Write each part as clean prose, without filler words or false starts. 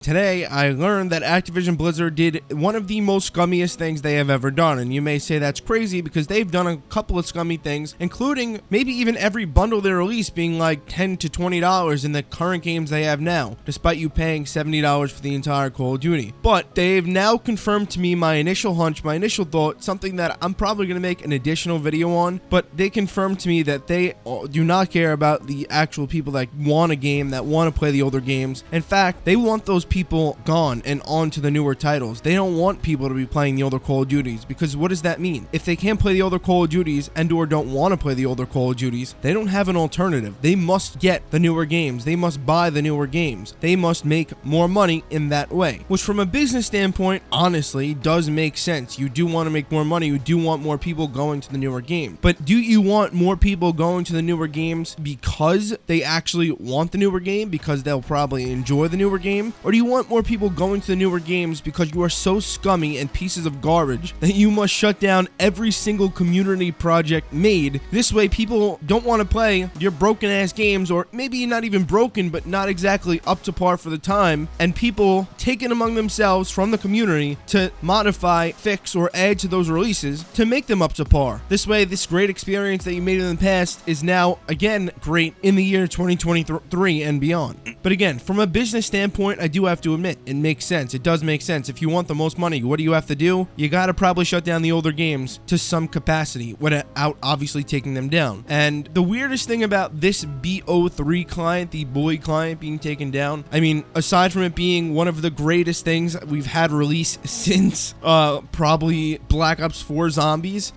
Today, I learned that Activision Blizzard did one of the most scummiest things they have ever done, and you may say that's crazy because they've done a couple of scummy things, including maybe even every bundle they release being like $10 to $20 in the current games they have now, despite you paying $70 for the entire Call of Duty. But they've now confirmed to me my initial hunch, my initial thought, something that I'm probably going to make an additional video on, but they confirmed to me that they do not care about the actual people that want a game, that want to play the older games. In fact, they want those people gone and on to the newer titles. They don't want people to be playing the older Call of Duties, because what does that mean? If they can't play the older Call of Duties and or don't want to play the older Call of Duties, they don't have an alternative. They must get the newer games. They must buy the newer games. They must make more money in that way, which from a business standpoint, honestly, does make sense. You do want to make more money. You do want more people going to the newer game. But do you want more people going to the newer games because they actually want the newer game, because they'll probably enjoy the newer game? Or do you want more people going to the newer games because you are so scummy and pieces of garbage that you must shut down every single community project made? This way people don't want to play your broken ass games, or maybe not even broken but not exactly up to par for the time, and people take it among themselves from the community to modify, fix, or add to those releases to make them up to par. This way this great experience that you made in the past is now again great in the year 2023 and beyond. But again, from a business standpoint, I do have to admit, it makes sense. It does make sense. If you want the most money, what do you have to do? You gotta probably shut down the older games to some capacity without obviously taking them down. And the weirdest thing about this BOiii client, the BOiii client being taken down, I mean, aside from it being one of the greatest things we've had released since probably Black Ops 4 Zombies,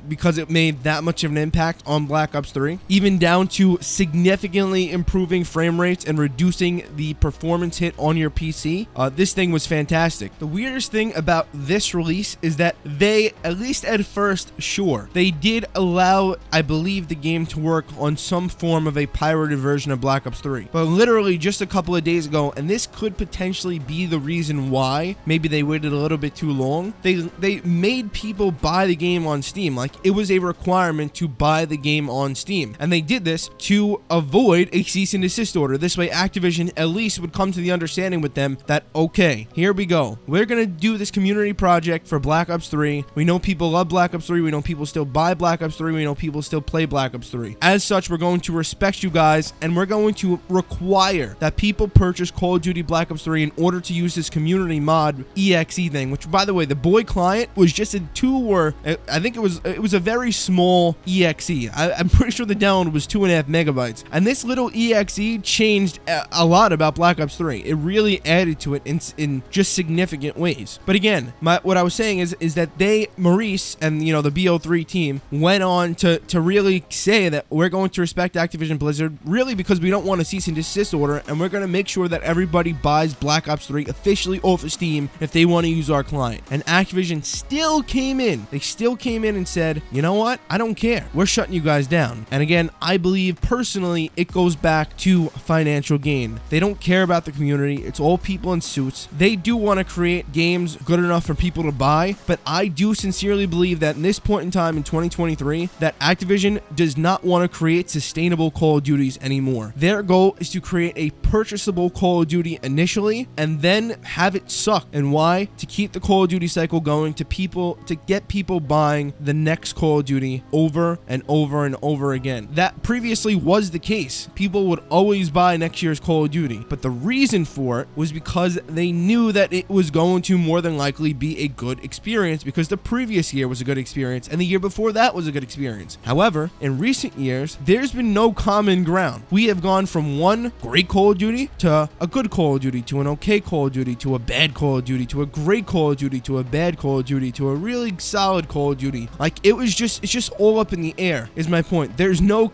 because it made that much of an impact on Black Ops 3, even down to significantly improving frame rates and reducing the performance hit on your PC, this thing was fantastic. The weirdest thing about this release is that they, at least at first, sure, they did allow, I believe, the game to work on some form of a pirated version of Black Ops 3. But literally just a couple of days ago, and this could potentially be the reason why maybe they waited a little bit too long, they made people buy the game on Steam. Like, it was a requirement to buy the game on Steam. And they did this to avoid a cease and desist order. This way Activision at least would come to the understanding with them that, okay, here we go. We're gonna do this community project for Black Ops 3. We know people love Black Ops 3. We know people still buy Black Ops 3. We know people still play Black Ops 3. As such, we're going to respect you guys, and we're going to require that people purchase Call of Duty Black Ops 3 in order to use this community mod EXE thing, which, by the way, the BOiii client was just a 2, or I think it was a very small EXE. I'm pretty sure the download was 2.5 megabytes. And this little EXE changed a lot about Black Ops 3. It really added to it in just significant ways. But again, what I was saying is that Maurice and the BO3 team went on to really say that we're going to respect Activision Blizzard, really because we don't want a cease and desist order, and we're going to make sure that everybody buys Black Ops 3 officially off of Steam if they want to use our client. And Activision still came in. They still came in and said, you know what? I don't care. We're shutting you guys down. And again, I believe personally it goes back to financial gain. They don't care about the community. It's all people in suits. They do want to create games good enough for people to buy, but I do sincerely believe that in this point in time in 2023, that Activision does not want to create sustainable Call of Duties anymore. Their goal is to create a purchasable Call of Duty initially, and then have it suck. And why? To keep the Call of Duty cycle going, to get people buying the next Call of Duty over and over and over again. That previously was the case. People would always buy next year's Call of Duty, but the reason for it was because they knew that it was going to more than likely be a good experience, because the previous year was a good experience and the year before that was a good experience. However, in recent years, there's been no common ground. We have gone from one great Call of Duty to a good Call of Duty to an okay Call of Duty to a bad Call of Duty to a great Call of Duty to a bad Call of Duty to a really solid Call of Duty. Like, it's just all up in the air, is my point. There's no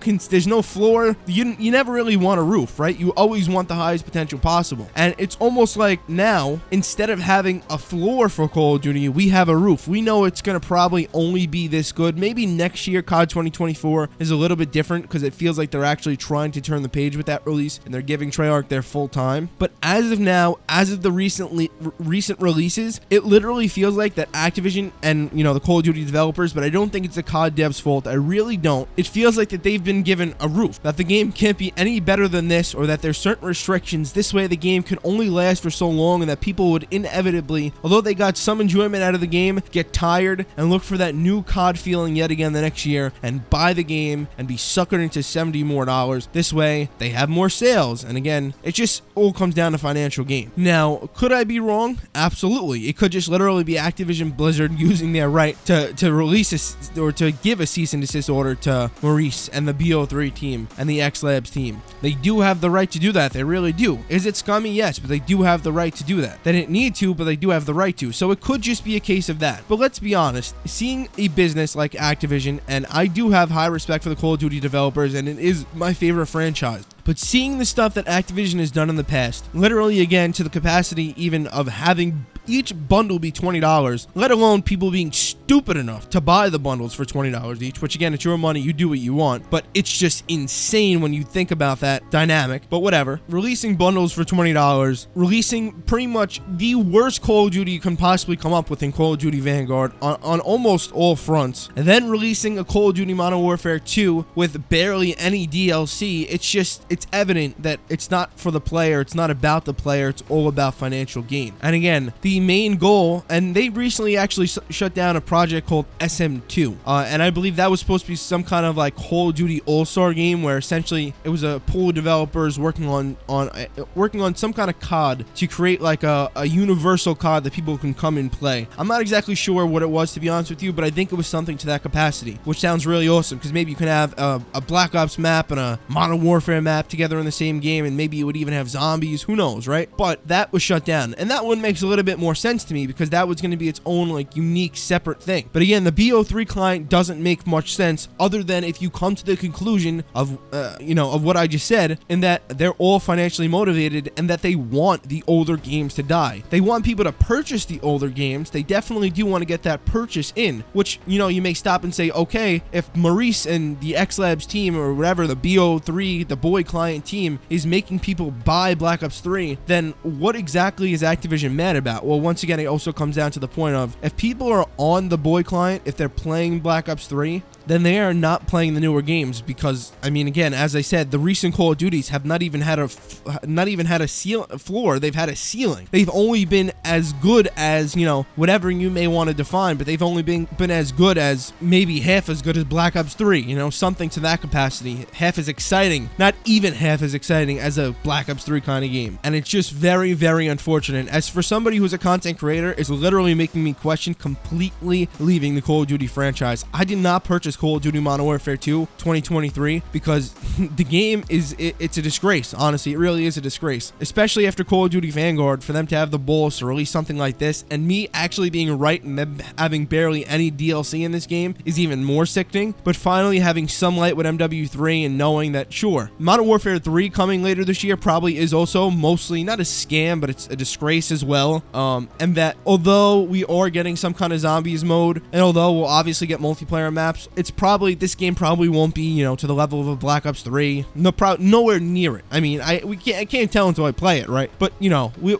floor. You never really want a roof, right? You always want the highest potential possible. And it's almost like now, instead of having a floor for Call of Duty, we have a roof. We know it's going to probably only be this good. Maybe next year, COD 2024 is a little bit different because it feels like they're actually trying to turn the page with that release and they're giving Treyarch their full time. But as of now, as of the recent releases, it literally feels like that Activision and, the Call of Duty developers, but I don't think it's the COD devs' fault. I really don't. It feels like that they've been given a roof, that the game can't be any better than this, or that there's certain restrictions. This way the game can only only last for so long and that people would inevitably, although they got some enjoyment out of the game, get tired and look for that new COD feeling yet again the next year and buy the game and be suckered into $70 more. This way, they have more sales. And again, it just all comes down to financial gain. Now, could I be wrong? Absolutely. It could just literally be Activision Blizzard using their right to release or to give a cease and desist order to Maurice and the BO3 team and the Xlabs team. They do have the right to do that. They really do. Is it scummy? Yes, but they do have the right to do that. They didn't need to, but they do have the right to. So it could just be a case of that. But let's be honest, seeing a business like Activision, and I do have high respect for the Call of Duty developers, and it is my favorite franchise. But seeing the stuff that Activision has done in the past, literally again to the capacity even of having each bundle be $20, let alone people being stupid enough to buy the bundles for $20 each, which again, it's your money, you do what you want, but it's just insane when you think about that dynamic. But whatever, releasing bundles for $20, releasing pretty much the worst Call of Duty you can possibly come up with in Call of Duty Vanguard on almost all fronts, and then releasing a Call of Duty Modern Warfare 2 with barely any DLC, it's evident that it's not for the player, it's not about the player, it's all about financial gain. And again, the main goal, and they recently actually shut down a project called SM2, and I believe that was supposed to be some kind of like Call of Duty All-Star game where essentially it was a pool of developers working on some kind of COD to create like a universal COD that people can come and play. I'm not exactly sure what it was, to be honest with you, but I think it was something to that capacity, which sounds really awesome because maybe you can have a Black Ops map and a Modern Warfare map together in the same game, and maybe it would even have zombies, who knows, right? But that was shut down, and that one makes a little bit more sense to me because that was going to be its own like unique separate thing. But again, the BO3 client doesn't make much sense other than if you come to the conclusion of of what I just said, in that they're all financially motivated and that they want the older games to die. They want people to purchase the older games. They definitely do want to get that purchase in, which you may stop and say, okay, if Maurice and the Xlabs team or whatever, the BO3, the BOiii client team is making people buy Black Ops 3, then what exactly is Activision mad about? Well, once again, it also comes down to the point of if people are on the BOiii client, if they're playing Black Ops 3, then they are not playing the newer games because, I mean, again, as I said, the recent Call of Duties have not even had a floor. They've had a ceiling. They've only been as good as, whatever you may want to define, but they've only been as good as, maybe half as good as Black Ops 3, something to that capacity. Half as exciting, not even half as exciting as a Black Ops 3 kind of game. And it's just very, very unfortunate. As for somebody who's a content creator, it's literally making me question completely leaving the Call of Duty franchise. I did not purchase Call of Duty Modern Warfare 2 2023 because the game it's a disgrace. Honestly, it really is a disgrace, especially after Call of Duty Vanguard. For them to have the balls to release something like this, and me actually being right and them having barely any DLC in this game, is even more sickening. But finally having some light with MW3 and knowing that, sure, Modern Warfare 3 coming later this year probably is also mostly not a scam, but it's a disgrace as well. And that although we are getting some kind of zombies mode, and although we'll obviously get multiplayer maps, this game probably won't be, to the level of a Black Ops 3. Nowhere near it. I mean, I can't tell until I play it, right? But,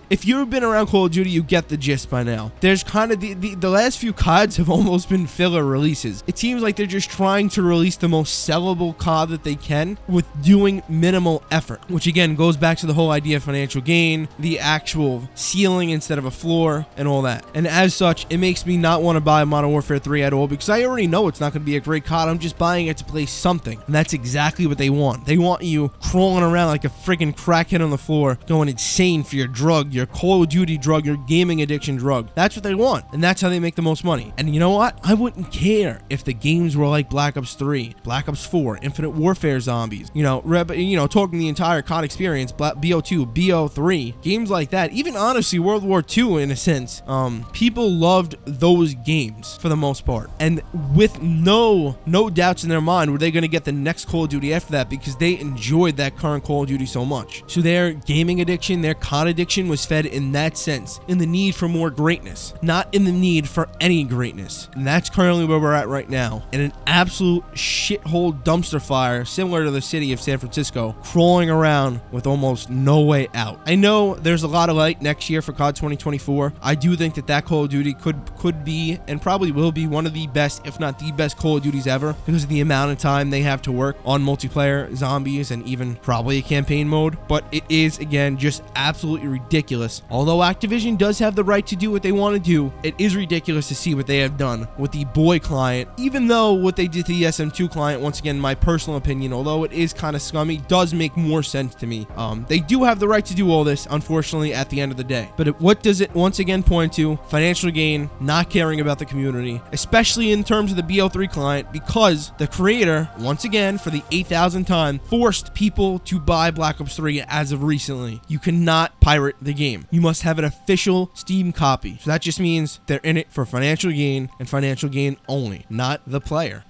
if you've been around Call of Duty, you get the gist by now. There's kind of the last few CODs have almost been filler releases. It seems like they're just trying to release the most sellable COD that they can with doing minimal effort, which again goes back to the whole idea of financial gain, the actual ceiling instead of a floor, and all that. And as such, it makes me not want to buy Modern Warfare 3 at all because I already know it's not going to be a great COD. I'm just buying it to play something, and that's exactly what they want. They want you crawling around like a freaking crackhead on the floor, going insane for your drug, your Call of Duty drug, your gaming addiction drug. That's what they want, and that's how they make the most money. And you know what? I wouldn't care if the games were like Black Ops 3, Black Ops 4, Infinite Warfare Zombies, talking the entire COD experience, BO2, BO3, games like that. Even honestly, World War II in a sense. People loved those games for the most part, and with no doubts in their mind were they going to get the next Call of Duty after that because they enjoyed that current Call of Duty so much. So their gaming addiction, their COD addiction was fed in that sense, in the need for more greatness, not in the need for any greatness. And that's currently where we're at right now, in an absolute shithole dumpster fire similar to the city of San Francisco, crawling around with almost no way out. I know there's a lot of light next year for COD 2024. I do think that Call of Duty could be and probably will be one of the best, if not the best Call of Duty Duties ever because of the amount of time they have to work on multiplayer, zombies, and even probably a campaign mode. But it is, again, just absolutely ridiculous. Although Activision does have the right to do what they want to do, it is ridiculous to see what they have done with the BOiii client, even though what they did to the SM2 client, once again, my personal opinion, although it is kind of scummy, does make more sense to me. They do have the right to do all this, unfortunately, at the end of the day. But what does it once again point to? Financial gain, not caring about the community, especially in terms of the BO3 client, because the creator, once again, for the 8,000th time, forced people to buy Black Ops 3 as of recently. You cannot pirate the game. You must have an official Steam copy. So that just means they're in it for financial gain and financial gain only, not the player.